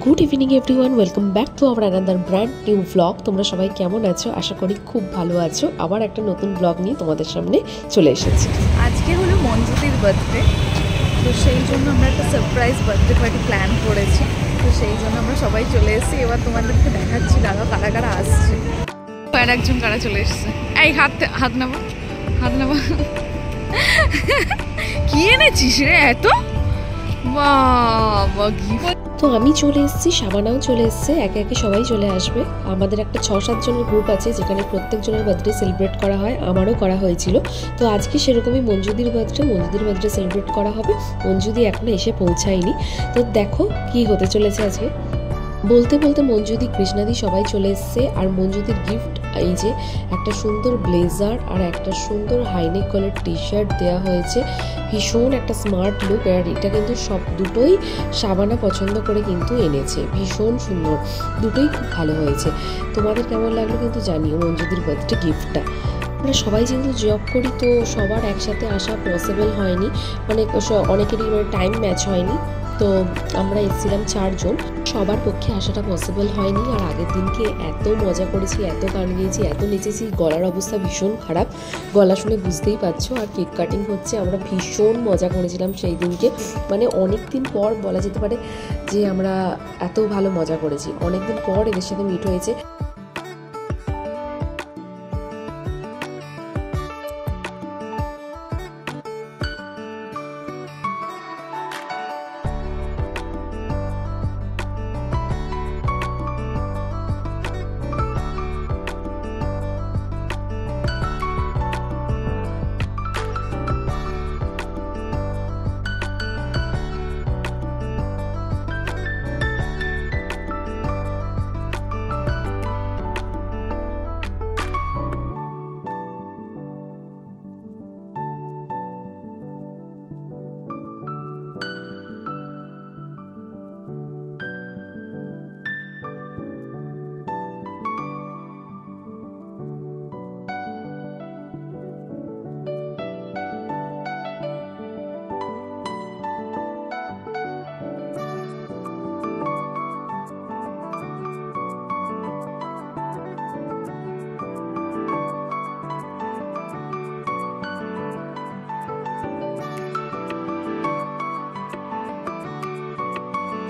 Good evening everyone, welcome back to our another brand new blog. তোমরা সবাই কেমন আছো? আশা করি খুব ভালো আছো। আবার একটা নতুন ব্লগ নিয়ে তোমাদের সামনে চলে এসেছি। আজকে হলো মঞ্জুদির বার্থডে, তো সেই জন্য আমরা একটা সারপ্রাইজ বার্থডে পার্টি প্ল্যান করেছি। তো সেই জন্য আমরা সবাই চলে এসেছি। এবার তোমাদেরকে দেখাচ্ছি দাদা কারা কারা আসছে। আর একজন কারা চলে এসছে। এই হাত নেবো, হাত নেবো। কি এনেছিস রে এত? বাবা গিফট। তো আমি চলে এসেছি, শাবানাও চলে এসছে, একে একে সবাই চলে আসবে। আমাদের একটা 6-7 জনের গ্রুপ আছে যেখানে প্রত্যেকজনের বার্থডে সেলিব্রেট করা হয়, আমারও করা হয়েছিল। তো আজকে সেরকমই মঞ্জুদির বার্থডে সেলিব্রেট করা হবে। মঞ্জুদি এখনো এসে পৌঁছায়নি। তো দেখো কি হতে চলেছে আজকে। বলতে বলতে মঞ্জুদি, কৃষ্ণাদি সবাই চলে এসছে। আর মঞ্জুদির গিফট এই যে একটা সুন্দর ব্লেজার আর একটা সুন্দর হাইনেক কলার টি শার্ট দেওয়া হয়েছে। ভীষণ একটা স্মার্ট লুক। আর এটা কিন্তু সব দুটোই শাবানা পছন্দ করে কিন্তু এনেছে। ভীষণ সুন্দর, দুটোই খুব ভালো হয়েছে। তোমাদের কেমন লাগলো কিন্তু জানিও মঞ্জুদির বার্থডে গিফটটা। আমরা সবাই যেহেতু জব করি তো সবার একসাথে আসা পসিবল হয়নি, মানে অনেকেরই টাইম ম্যাচ হয়নি। তো আমরা এসেছিলাম 4 জন, সবার পক্ষে আসাটা পসিবল হয়নি। আর আগের দিনকে এত মজা করেছি, এত গান গিয়েছি, এত নেচেছি, গলার অবস্থা ভীষণ খারাপ, গলা শুনে বুঝতেই পারছো। আর কেক কাটিং হচ্ছে, আমরা ভীষণ মজা করেছিলাম সেই দিনকে। মানে অনেক দিন পর বলা যেতে পারে যে আমরা এত ভালো মজা করেছি, অনেক দিন পর এদের সাথে মিট হয়েছে।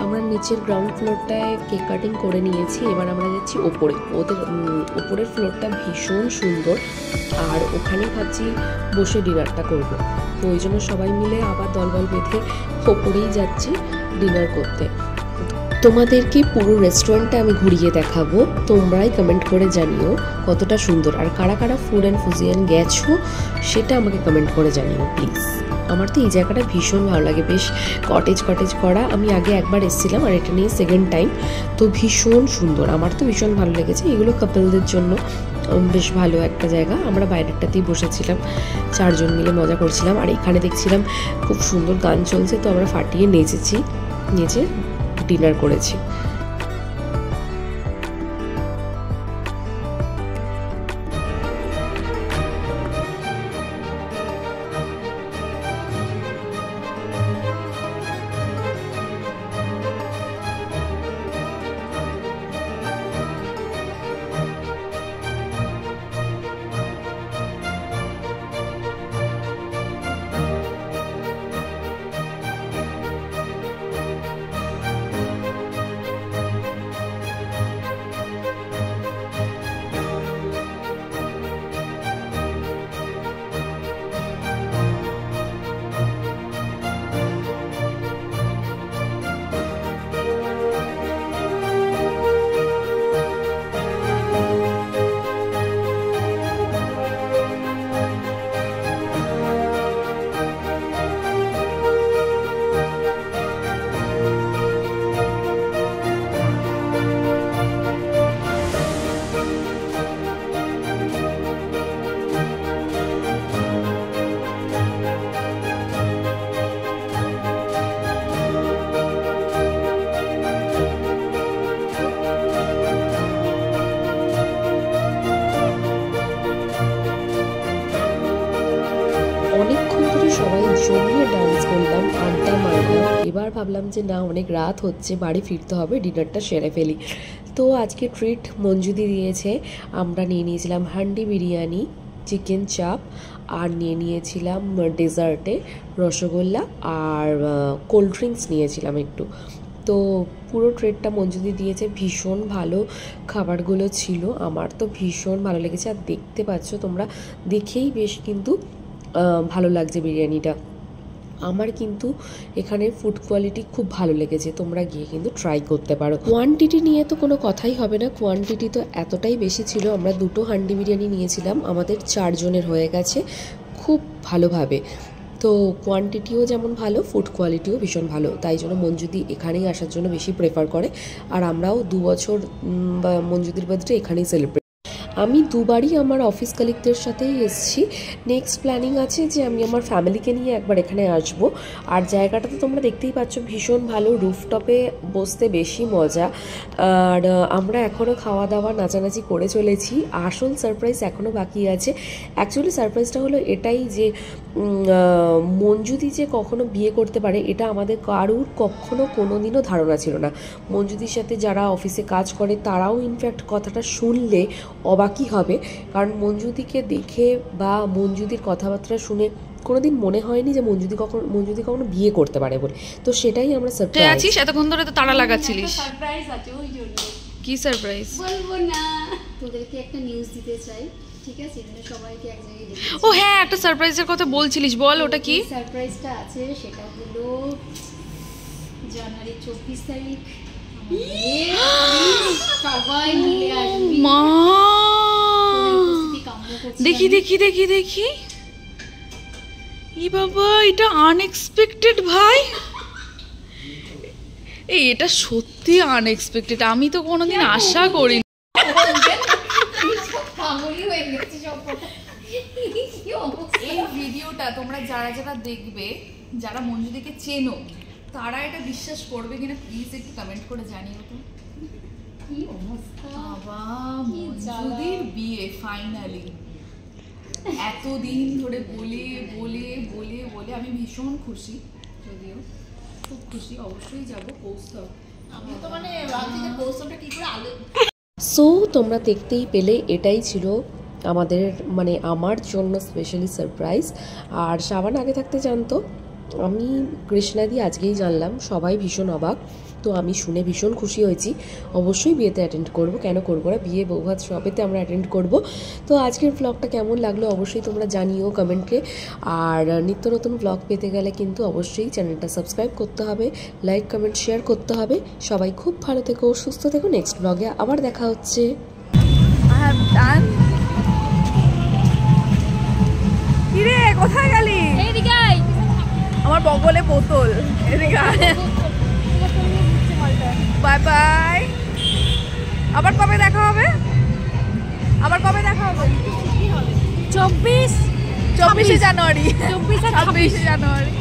আমরা নিচের গ্রাউন্ড ফ্লোরটায় কেক কাটিং করে নিয়েছি। এবার আমরা যাচ্ছি ওপরে। ওপরের ফ্লোরটা ভীষণ সুন্দর, আর ওখানে ভাবছি বসে ডিনারটা করব। তো ওই জন্য সবাই মিলে আবার দলবল বেঁধে ওপরেই যাচ্ছি ডিনার করতে। তোমাদেরকে পুরো রেস্টুরেন্টটা আমি ঘুরিয়ে দেখাবো, তোমরাই কমেন্ট করে জানিও কতটা সুন্দর। আর কারা কারা ফুড অ্যান্ড ফুজিয়ান গেছো সেটা আমাকে কমেন্ট করে জানিও প্লিজ। আমার তো এই জায়গাটা ভীষণ ভালো লাগে, বেশ কটেজ করা। আমি আগে একবার এসেছিলাম আর এটা নিয়ে সেকেন্ড টাইম। তো ভীষণ সুন্দর, আমার তো ভীষণ ভালো লেগেছে। এগুলো কাপলদের জন্য বেশ ভালো একটা জায়গা। আমরা বাইরেরটাতেই বসেছিলাম, 4 জন মিলে মজা করছিলাম। আর এখানে দেখছিলাম খুব সুন্দর গান চলছে, তো আমরা ফাটিয়ে নেচে ডিনার করেছি। ভাবলাম যে না, অনেক রাত হচ্ছে, বাড়ি ফিরতে হবে, ডিনারটা সেরে ফেলি। তো আজকে ট্রিট মঞ্জুদি দিয়েছে। আমরা নিয়ে নিয়েছিলাম হান্ডি বিরিয়ানি, চিকেন চাপ, আর নিয়ে নিয়েছিলাম ডেজার্টে রসগোল্লা, আর কোল্ড ড্রিঙ্কস নিয়েছিলাম একটু। তো পুরো ট্রিটটা মঞ্জুদি দিয়েছে। ভীষণ ভালো খাবারগুলো ছিল, আমার তো ভীষণ ভালো লেগেছে। আর দেখতে পাচ্ছ তোমরা, দেখেই বেশ কিন্তু ভালো লাগছে বিরিয়ানিটা। আমার কিন্তু এখানে ফুড কোয়ালিটি খুব ভালো লেগেছে, তোমরা গিয়ে কিন্তু ট্রাই করতে পারো। কোয়ান্টিটি নিয়ে তো কোনো কথাই হবে না, কোয়ান্টিটি তো এতটাই বেশি ছিল। আমরা 2টো হান্ডি বিরিয়ানি নিয়েছিলাম, আমাদের 4 জনের হয়ে গেছে খুব ভালোভাবে। তো কোয়ান্টিটিও যেমন ভালো, ফুড কোয়ালিটিও ভীষণ ভালো, তাই জন্য মঞ্জুদি এখানেই আসার জন্য বেশি প্রেফার করে। আর আমরাও 2 বছর মঞ্জুদির বার্থডে এখানেই সেলিব্রেট। আমি দুবারই আমার অফিস কালিগদের সাথেই এসেছি। নেক্সট প্ল্যানিং আছে যে আমি আমার ফ্যামিলিকে নিয়ে একবার এখানে আসব। আর জায়গাটা তো তোমরা দেখতেই পাচ্ছ, ভীষণ ভালো, রুফটপে বসতে বেশি মজা। আর আমরা এখনও খাওয়া দাওয়া নাচানাচি করে চলেছি। আসল সারপ্রাইজ এখনও বাকি আছে। অ্যাকচুয়ালি সারপ্রাইজটা হলো এটাই যে মঞ্জুদি যে কখনো বিয়ে করতে পারে, এটা আমাদের কারুর কখনো কোনো দিনও ধারণা ছিল না। মঞ্জুদির সাথে যারা অফিসে কাজ করে তারাও ইনফ্যাক্ট কথাটা শুনলে অবাকই হবে, কারণ মঞ্জুদিকে দেখে বা মঞ্জুদির কথাবার্তা শুনে কোনোদিন মনে হয়নি যে মঞ্জুদি কখনো বিয়ে করতে পারে বলে। তো সেটাই আমরা সারপ্রাইজ আছিস এতক্ষণ ধরে, তো তাড়া লাগাচ্ছিলিস। সারপ্রাইজ আছে ওই জন্য। কি সারপ্রাইজ? বলবো না, তোদেরকে একটা নিউজ দিতে চাই, ঠিক আছে? মানে সবাইকে এক জায়গায় ডেকেছি। ও হ্যাঁ, একটা সারপ্রাইজের কথা বলছিলিস, বল ওটা কি? সারপ্রাইজটা আছে, সেটা হলো জানুয়ারি 24 তারিখ সবাই মিলে আসবি। মা, উপস্থিতি কাম্য করছি। দেখি দেখি দেখি দেখি, ই বাবা, এটা আনএক্সপেক্টেড ভাই। এই এটা সত্যি আনএক্সপেক্টেড, আমি তো কোনোদিন আশা করি। এই ভিডিওটা তোমরা যারা যারা দেখবে, যারা মঞ্জুদিকে চেনো, তারা এটা বিশ্বাস করবে কিনা প্লিজ একটু কমেন্ট করে জানিও তো। কি অবস্থা, বাবা, মঞ্জুদির বিয়ে ফাইনালি। এতদিন ধরে বলে বলে বলে বলে আমি ভীষণ খুশি, যদিও খুব খুশি, অবশ্যই যাবো পৌঁছাও। আমি তো মানে ভাবছি যে পৌঁছাটা কি করে আলো। সো তোমরা দেখতেই পেলে, এটাই ছিল আমাদের মানে আমার জন্য স্পেশালি সারপ্রাইজ। আর সাবান আগে থাকতে জানতো, আমি কৃষ্ণাদি আজকেই জানলাম, সবাই ভীষণ অবাক। তো আমি শুনে ভীষণ খুশি হয়েছি। অবশ্যই বিয়েতে অ্যাটেন্ড করব, কেন করবো না, বিয়ে বৌভাত সবেতে আমরা অ্যাটেন্ড করব। তো আজকের ব্লগটা কেমন লাগলো অবশ্যই তোমরা জানিও কমেন্টে। আর নিত্য নতুন ব্লগ পেতে গেলে কিন্তু অবশ্যই চ্যানেলটা সাবস্ক্রাইব করতে হবে, লাইক কমেন্ট শেয়ার করতে হবে। সবাই খুব ভালো থেকো, সুস্থ থেকো। নেক্সট ব্লগে আবার দেখা হচ্ছে। কিরে কোথায় গেলি? এইদিকে আমার বগলে বোতল, এদিকে বাই বাই। আবার কবে দেখা হবে? 24 জানুয়ারি, 26 জানুয়ারি।